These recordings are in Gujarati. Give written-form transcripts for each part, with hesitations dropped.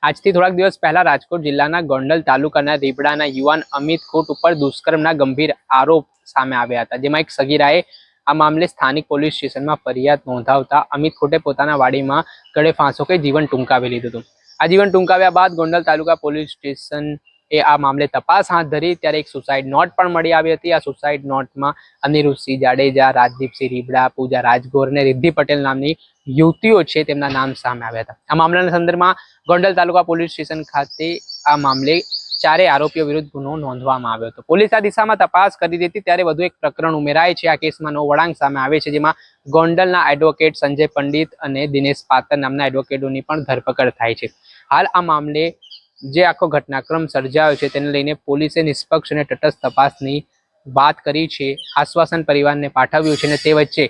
આજથી થોડાક દિવસ પહેલા રાજકોટ જિલ્લાના ગોંડલ તાલુકાના રીબડાના યુવાન અમિત ખૂટ ઉપર દુષ્કર્મના ગંભીર આરોપ સામે આવ્યા હતા, જેમાં એક સગીરાએ આ મામલે સ્થાનિક પોલીસ સ્ટેશનમાં ફરિયાદ નોંધાવતા અમિત ખૂટે પોતાના વાડીમાં ગળે ફાંસો કે જીવન ટૂંકાવી લીધું હતું। આ જીવન ટૂંકાવ્યા બાદ ગોંડલ તાલુકા પોલીસ સ્ટેશન આ મામલે તપાસ હાથ ધરી ત્યારે એક સુસાઇડ નોટ પણ મળી આવી હતી। આ સુસાઇડ નોટમાં અનિરુદ્ધસિંહ જાડેજા, રાજદીપસિંહ રીબડા, પૂજા રાજગોર અને રિદ્ધિ પટેલ નામની યુવતીઓ છે તેમના નામ સામે આવ્યા હતા। આ મામલાના સંદર્ભમાં ગોંડલ તાલુકા પોલીસ સ્ટેશન ખાતે આ મામલે ચારેય આરોપીઓ વિરુદ્ધ ગુનો નોંધવામાં આવ્યો હતો। પોલીસ આ દિશામાં તપાસ કરી રહી હતી ત્યારે વધુ એક પ્રકરણ ઉમેરાય છે। આ કેસમાં નવો વળાંક સામે આવે છે, જેમાં ગોંડલના એડવોકેટ સંજય પંડિત અને દિનેશ પાત્ર નામના એડવોકેટોની પણ ધરપકડ થાય છે। હાલ આ મામલે જે આખો ઘટનાક્રમ સર્જાયો છે તેને લઈને પોલીસે નિષ્પક્ષ અને તટસ્થ તપાસની વાત કરી છે, આશ્વાસન પરિવારને પાઠવ્યું છે અને તે વચ્ચે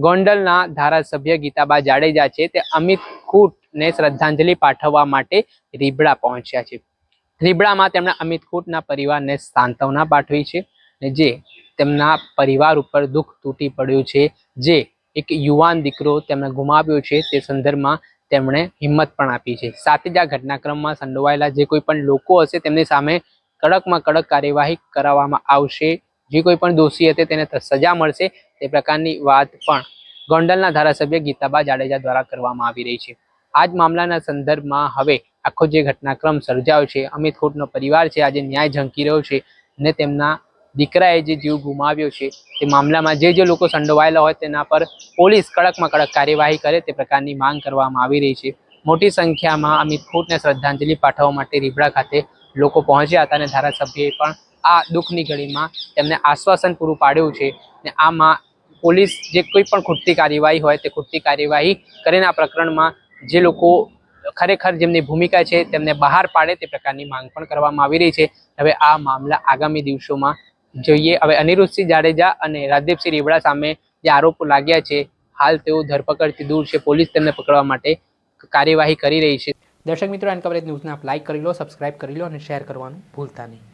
ગોંડલના ધારાસભ્ય ગીતાબા જાડેજા છે તે અમિત ખૂટને શ્રદ્ધાંજલિ પાઠવવા માટે રીબડા પહોંચ્યા છે। રીબડામાં તેમણે અમિત ખૂટના પરિવારને સાંત્વના પાઠવી છે અને જે તેમના પરિવાર ઉપર દુઃખ તૂટી પડ્યું છે, જે એક યુવાન દીકરો તેમણે ગુમાવ્યો છે તે સંદર્ભમાં તેમણે હિંમત પણ આપી છે। સાથે જ આ ઘટનાક્રમમાં સંડોવાયેલા જે કોઈ પણ લોકો હશે તેમની સામે કડકમાં કડક કાર્યવાહી કરવામાં આવશે। જે કોઈ પણ દોષી હશે તેને સજા મળશે તે પ્રકારની વાત પણ ગોંડલના ધારાસભ્ય ગીતાબા જાડેજા દ્વારા કરવામાં આવી રહી છે। આ જ મામલાના સંદર્ભમાં હવે આખો જે ઘટનાક્રમ સર્જાયો છે, અમિત ખૂટનો પરિવાર છે આજે ન્યાય ઝંકી રહ્યો છે અને તેમના દીકરાએ જે જીવ ગુમાવ્યો છે તે મામલામાં જે લોકો સંડોવાયેલા હોય તેના પર પોલીસ કડકમાં કડક કાર્યવાહી કરે તે પ્રકારની માંગ કરવામાં આવી રહી છે। મોટી સંખ્યામાં અમિત ખૂટને શ્રદ્ધાંજલિ પાઠવવા માટે રીબડા ખાતે લોકો પહોંચ્યા હતા અને ધારાસભ્યએ પણ આ દુઃખની ઘડીમાં તેમને આશ્વાસન પૂરું પાડ્યું છે અને આમાં પોલીસ જે કોઈ પણ ખૂટતી કાર્યવાહી હોય તે ખૂટતી કાર્યવાહી કરીને આ પ્રકરણમાં જે લોકો ખરેખર જેમની ભૂમિકા છે તેમને બહાર પાડે તે પ્રકારની માંગ પણ કરવામાં આવી રહી છે। હવે આ મામલા આગામી દિવસોમાં જોઈએ। હવે અનિરુદ્ધસિંહ જાડેજા અને રાજદીપસિંહ રીબડા સામે જે આરોપો લાગ્યા છે, હાલ તેઓ ધરપકડથી દૂર છે, પોલીસ તેમને પકડવા માટે કાર્યવાહી કરી રહી છે। દર્શક મિત્રો, એન કવરેજ ન્યૂઝને આપ લાઈક કરી લો, સબસ્ક્રાઇબ કરી લો અને શેર કરવાનું ભૂલતા નહીં।